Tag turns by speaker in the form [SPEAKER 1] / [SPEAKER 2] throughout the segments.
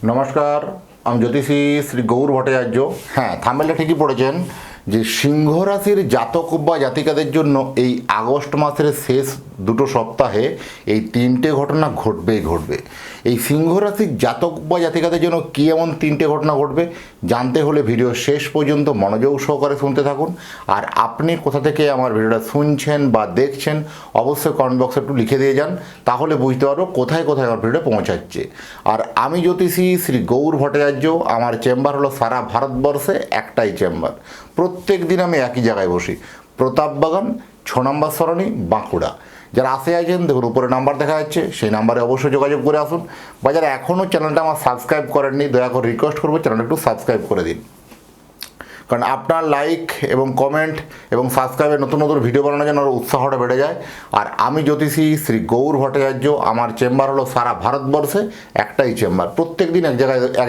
[SPEAKER 1] নমস্কার, আমি জ্যোতিষী শ্রী গৌর ভট্টাচার্য। হ্যাঁ, থাম্বনেলে ঠিকই পড়েছেন যে সিংহ রাশির জাতক বা জাতিকাদের জন্য এই আগস্ট মাসের শেষ দুটো সপ্তাহে এই তিনটে ঘটনা ঘটবেই ঘটবে। এই সিংহ রাশির জাতক বা জাতিকাদের জন্য কী এমন তিনটে ঘটনা ঘটবে জানতে হলে ভিডিও শেষ পর্যন্ত মনোযোগ সহকারে শুনতে থাকুন। আর আপনি কোথা থেকে আমার ভিডিওটা শুনছেন বা দেখছেন অবশ্যই কমেন্ট বক্সে একটু লিখে দিয়ে যান, তাহলে বুঝতে পারবো কোথায় কোথায় আমার ভিডিওটা পৌঁছাচ্ছে। আর আমি জ্যোতিষী শ্রী গৌর ভট্টাচার্য, আমার চেম্বার হলো সারা ভারতবর্ষে একটাই চেম্বার। প্রত্যেক দিন আমি একই জায়গায় বসি, প্রতাপবাগান 6 নম্বর সরণি, বাঁকুড়া। যারা আসে আছেন দেখুন উপরে নাম্বার দেখা যাচ্ছে, সেই নাম্বারে অবশ্যই যোগাযোগ করে আসুন। বা যারা এখনও চ্যানেলটা আমার সাবস্ক্রাইব করেননি, দয়া করে রিকোয়েস্ট করবো চ্যানেলটা একটু সাবস্ক্রাইব করে দিন, কারণ আপনার লাইক এবং কমেন্ট এবং সাবস্ক্রাইবের নতুন নতুন ভিডিও বানানোর জন্য উৎসাহটা বেড়ে যায়। আর আমি জ্যোতিষী শ্রী গৌর ভট্টাচার্য, আমার চেম্বার হলো সারা ভারতবর্ষে একটাই চেম্বার। প্রত্যেক দিন এক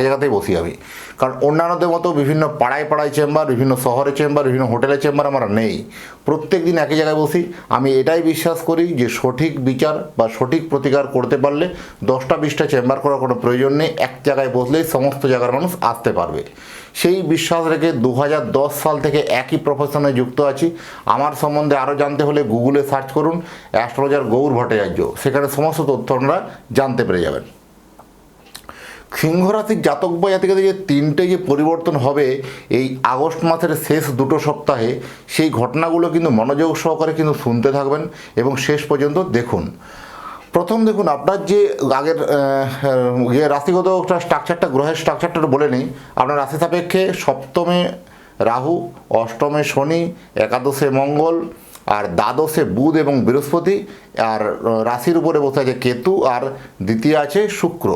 [SPEAKER 1] জায়গাতেই বসি আমি, কারণ অন্যান্যদের মতো বিভিন্ন পাড়ায় পাড়ায় চেম্বার, বিভিন্ন শহরে চেম্বার, বিভিন্ন হোটেলে চেম্বার আমার নেই। প্রত্যেক দিন একই জায়গায় বসি। আমি এটাই বিশ্বাস করি যে সঠিক বিচার বা সঠিক প্রতিকার করতে পারলে 10টা 20টা চেম্বার করার কোনো প্রয়োজন নেই, এক জায়গায় বসলেই সমস্ত জায়গার মানুষ আসতে পারবে। সেই বিশ্বাস রেখে 2010 সাল থেকে একই প্রফেশনে যুক্ত আছি। আমার সম্বন্ধে আরও জানতে হলে গুগলে সার্চ করুন অ্যাস্ট্রোলজার গৌর ভট্টাচার্য, সেখানে সমস্ত তথ্য আপনারা জানতে পেরে যাবেন। সিংহ রাশির জাতক বা জাতিকাদের যে তিনটে যে পরিবর্তন হবে এই আগস্ট মাসের শেষ দুটো সপ্তাহে, সেই ঘটনাগুলো কিন্তু মনোযোগ সহকারে কিন্তু শুনতে থাকবেন এবং শেষ পর্যন্ত দেখুন। প্রথম দেখুন, আপনার যে আগের যে রাশিগত স্ট্রাকচারটা, গ্রহের স্ট্রাকচারটা বলে নিই। আপনার রাশি সাপেক্ষে সপ্তমে রাহু, অষ্টমে শনি, একাদশে মঙ্গল, আর দ্বাদশে বুধ এবং বৃহস্পতি, আর রাশির উপরে বসে আছে কেতু, আর দ্বিতীয় আছে শুক্র।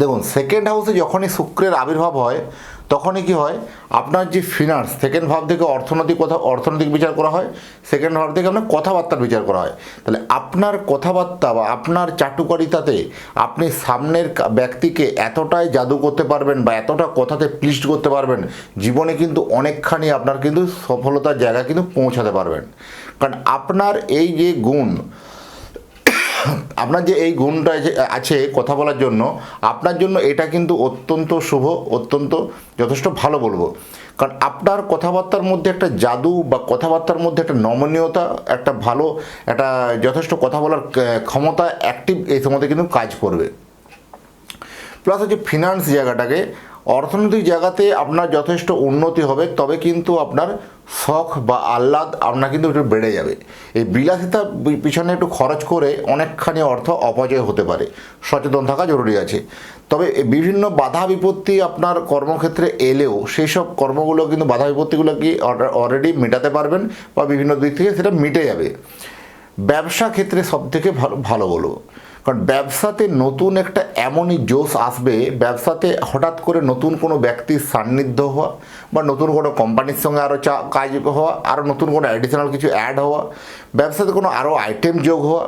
[SPEAKER 1] দেখুন, সেকেন্ড হাউসে যখনই শুক্রের আবির্ভাব হয় তখনই কি হয়, আপনার যে ফিনান্স, সেকেন্ড ভাব থেকে অর্থনৈতিক বিচার করা হয়, সেকেন্ড ভাব থেকে আপনার কথাবার্তার বিচার করা হয়। তাহলে আপনার কথাবার্তা বা আপনার চাটুকারিতাতে আপনি সামনের ব্যক্তিকে এতটাই জাদু করতে পারবেন বা এতটা কথাতে প্লিস্ট করতে পারবেন, জীবনে কিন্তু অনেকখানি আপনার কিন্তু সফলতার জায়গায় কিন্তু পৌঁছাতে পারবেন। কারণ আপনার এই যে গুণ, আপনার যে এই গুণটা আছে কথা বলার জন্য, আপনার জন্য এটা কিন্তু অত্যন্ত শুভ, অত্যন্ত যথেষ্ট ভালো বলবো। কারণ আপনার কথাবার্তার মধ্যে একটা জাদু বা কথাবার্তার মধ্যে একটা নমনীয়তা, একটা ভালো একটা যথেষ্ট কথা বলার ক্ষমতা অ্যাক্টিভ এই সময়তে কিন্তু কাজ করবে। প্লাস হচ্ছে ফিনান্স জায়গাটাকে, অর্থনৈতিক জায়গাতে আপনার যথেষ্ট উন্নতি হবে, তবে কিন্তু আপনার শখ বা আহ্লাদ আপনার কিন্তু একটু বেড়ে যাবে। এই বিলাসিতার পিছনে একটু খরচ করে অনেকখানি অর্থ অপচয় হতে পারে, সচেতন থাকা জরুরি আছে। তবে বিভিন্ন বাধা বিপত্তি আপনার কর্মক্ষেত্রে এলেও সেই সব কর্মগুলো কিন্তু বাধা বিপত্তিগুলো কি অলরেডি মেটাতে পারবেন বা বিভিন্ন দিক থেকে সেটা মিটে যাবে। ব্যবসা ক্ষেত্রে সবথেকে ভালো বলবো, কারণ ব্যবসাতে নতুন একটা এমনই জোশ আসবে, ব্যবসাতে হঠাৎ করে নতুন কোনো ব্যক্তির সান্নিধ্য হওয়া বা নতুন কোনো কোম্পানির সঙ্গে আরও কাজ হওয়া, আরও নতুন কোনো অ্যাডিশনাল কিছু অ্যাড হওয়া, ব্যবসাতে কোনো আরও আইটেম যোগ হওয়া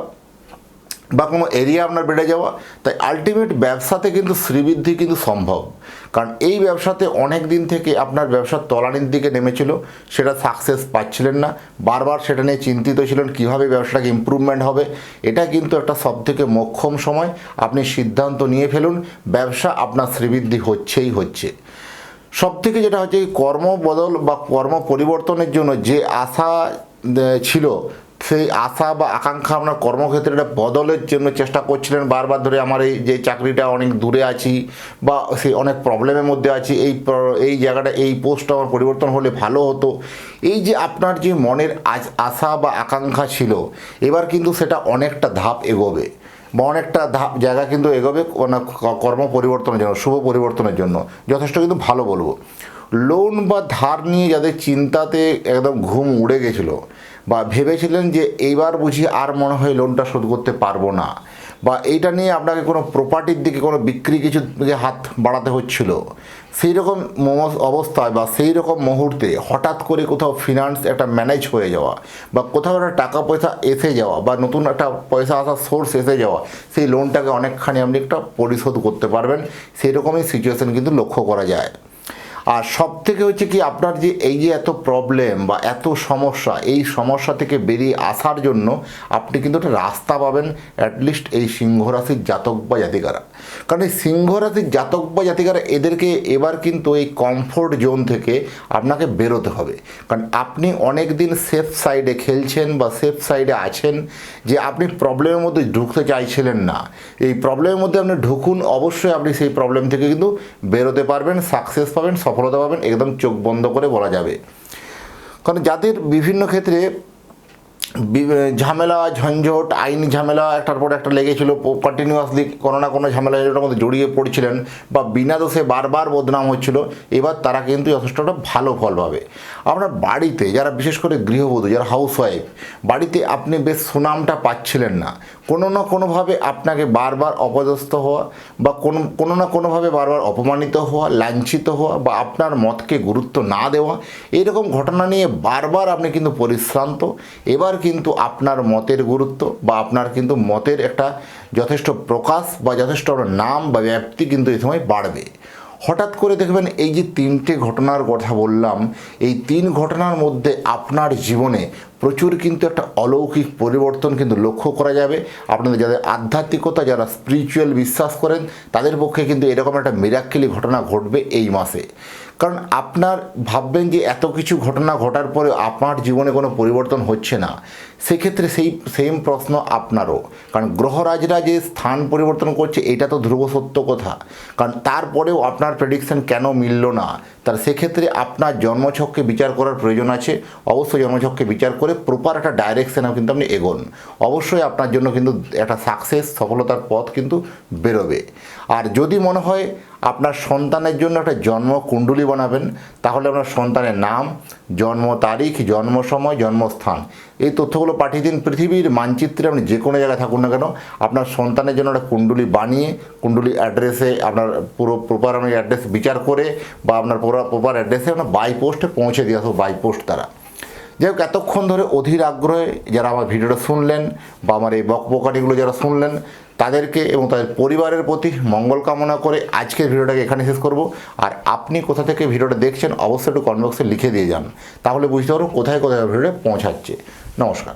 [SPEAKER 1] বা কোনো এরিয়া আপনার বেড়ে যাওয়া। তাই আলটিমেট ব্যবসাতে কিন্তু শ্রীবৃদ্ধি কিন্তু সম্ভব। কারণ এই ব্যবসাতে অনেক দিন থেকে আপনার ব্যবসার তলানির দিকে নেমেছিল, সেটা সাকসেস পাচ্ছিলেন না, বারবার সেটা নিয়ে চিন্তিত ছিলেন কীভাবে ব্যবসাটাকে ইমপ্রুভমেন্ট হবে। এটা কিন্তু একটা সবথেকে মোক্ষম সময়, আপনি সিদ্ধান্ত নিয়ে ফেলুন, ব্যবসা আপনার শ্রীবৃদ্ধি হচ্ছেই হচ্ছে। সবথেকে যেটা হচ্ছে কর্মবদল বা কর্ম পরিবর্তনের জন্য যে আশা ছিল, সেই আশা বা আকাঙ্ক্ষা আপনার কর্মক্ষেত্রে একটা বদলের জন্য চেষ্টা করছিলেন বারবার ধরে, আমার এই যে চাকরিটা অনেক দূরে আছি বা সেই অনেক প্রবলেমের মধ্যে আছি, এই জায়গাটা এই পোস্টটা আমার পরিবর্তন হলে ভালো হতো। এই যে আপনার যে মনের আশা বা আকাঙ্ক্ষা ছিল, এবার কিন্তু সেটা অনেকটা ধাপ এগোবে বা অনেকটা জায়গা কিন্তু এগোবে কর্ম পরিবর্তনের জন্য, শুভ পরিবর্তনের জন্য যথেষ্ট কিন্তু ভালো বলবো। লোন বা ধার নিয়ে যাদের চিন্তাতে একদম ঘুম উড়ে গেছিলো বা ভেবেছিলেন যে এইবার বুঝি আর মনে হয় লোনটা শোধ করতে পারবো না, বা এইটা নিয়ে আপনাকে কোনো প্রপার্টির দিকে কোনো বিক্রি কিছু দিকে হাত বাড়াতে হচ্ছিল, সেই রকম অবস্থায় বা সেই রকম মুহূর্তে হঠাৎ করে কোথাও ফিনান্স একটা ম্যানেজ হয়ে যাওয়া বা কোথাও একটা টাকা পয়সা এসে যাওয়া বা নতুন একটা পয়সা আসার সোর্স এসে যাওয়া, সেই লোনটাকে অনেকখানি আপনি একটা পরিশোধ করতে পারবেন, সেই রকমই সিচুয়েশান কিন্তু লক্ষ্য করা যায়। আর সব থেকে হচ্ছে কি আপনার যে এই যে এত প্রবলেম বা এত সমস্যা, এই সমস্যা থেকে বেরিয়ে আসার জন্য আপনি কিন্তু একটা রাস্তা পাবেন অ্যাটলিস্ট এই সিংহ রাশির জাতক বা জাতিকারা। কারণ এই সিংহ রাশির জাতক বা জাতিকারা এদেরকে এবার কিন্তু এই কমফোর্ট জোন থেকে আপনাকে বেরোতে হবে। কারণ আপনি অনেক দিন সেফ সাইডে খেলছেন বা সেফ সাইডে আছেন, যে আপনি প্রবলেমের মধ্যে ঢুকতে চাইছিলেন না। এই প্রবলেমের মধ্যে আপনি ঢুকুন, অবশ্যই আপনি সেই প্রবলেম থেকে কিন্তু বেরোতে পারবেন, সাকসেস পাবেন, সফলতা পাবেন, একদম চোখ বন্ধ করে বলা যাবে। কারণ যাদের বিভিন্ন ক্ষেত্রে ঝামেলা ঝঞ্ঝট, আইনি ঝামেলা একটার পর একটা লেগেছিল, কন্টিনিউয়াসলি কোনো না কোনো ঝামেলার মধ্যে জড়িয়ে পড়ছিলেন বা বিনা দোষে বারবার বদনাম হচ্ছিল, এবার তারা কিন্তু যথেষ্ট একটা ভালো ফল পাবে। আপনার বাড়িতে যারা বিশেষ করে গৃহবধূ, যারা হাউসওয়াইফ, বাড়িতে আপনি বেশ সুনামটা পাচ্ছিলেন না, কোনো না কোনোভাবে আপনাকে বারবার অপদস্থ হওয়া বা কোনো না কোনোভাবে বারবার অপমানিত হওয়া, লাঞ্ছিত হওয়া বা আপনার মতকে গুরুত্ব না দেওয়া, এইরকম ঘটনা নিয়ে বারবার আপনি কিন্তু পরিশ্রান্ত। এবার কিন্তু আপনার মতের গুরুত্ব বা আপনার কিন্তু মতের একটা যথেষ্ট প্রকাশ বা যথেষ্ট নাম বা ব্যাপ্তি কিন্তু এই সময় বাড়বে। হঠাৎ করে দেখবেন এই যে তিনটে ঘটনার কথা বললাম, এই তিন ঘটনার মধ্যে আপনার জীবনে প্রচুর কিন্তু একটা অলৌকিক পরিবর্তন কিন্তু লক্ষ্য করা যাবে। আপনাদের যাদের আধ্যাত্মিকতা, যারা স্পিরিচুয়াল বিশ্বাস করেন, তাদের পক্ষে কিন্তু এরকম একটা মিরাক্কেলি ঘটনা ঘটবে এই মাসে। কারণ আপনার ভাববেন যে এত কিছু ঘটনা ঘটার পরে আপনার জীবনে কোনো পরিবর্তন হচ্ছে না, সেক্ষেত্রে সেই সেম প্রশ্ন আপনারও। কারণ গ্রহরাজরা যে স্থান পরিবর্তন করছে এটা তো ধ্রুব সত্য কথা, কারণ তারপরেও আপনার প্রেডিকশন কেন মিলল না, তার সেক্ষেত্রে আপনার জন্মছককে বিচার করার প্রয়োজন আছে। অবশ্যই জন্মছককে বিচার করে প্রপার একটা ডাইরেকশানেও কিন্তু আপনি এগোন, অবশ্যই আপনার জন্য কিন্তু একটা সাকসেস, সফলতার পথ কিন্তু বেরোবে। আর যদি মনে হয় আপনার সন্তানের জন্য একটা জন্ম কুণ্ডলী বানাবেন, তাহলে আপনার সন্তানের নাম, জন্ম তারিখ, জন্ম সময়, জন্মস্থান, এই তথ্যগুলো পাঠিয়ে দিন। পৃথিবীর মানচিত্রে আপনি যে কোনো জায়গায় থাকুন না কেন, আপনার সন্তানের জন্য একটা কুণ্ডলী বানিয়ে, কুণ্ডলী অ্যাড্রেসে আপনার পুরো প্রপার আমি অ্যাড্রেস বিচার করে বা আপনার প্রপার অ্যাড্রেসে আপনার বাই পোস্টে পৌঁছে দিয়ে আসবো, বাই পোস্ট দ্বারা। যাই হোক, এতক্ষণ ধরে অধীর আগ্রহে যারা আমার ভিডিওটা শুনলেন বা আমার এই বকবকানিগুলো যারা শুনলেন, তাদেরকে এবং তাদের পরিবারের প্রতি মঙ্গল কামনা করে আজকের ভিডিওটাকে এখানে শেষ করব। আর আপনি কোথা থেকে ভিডিওটা দেখছেন অবশ্যই একটু কমেন্ট বক্সে লিখে দিয়ে যান, তাহলে বুঝতে পারবো কোথায় কোথায় ভিডিওটা পৌঁছাচ্ছে। নমস্কার।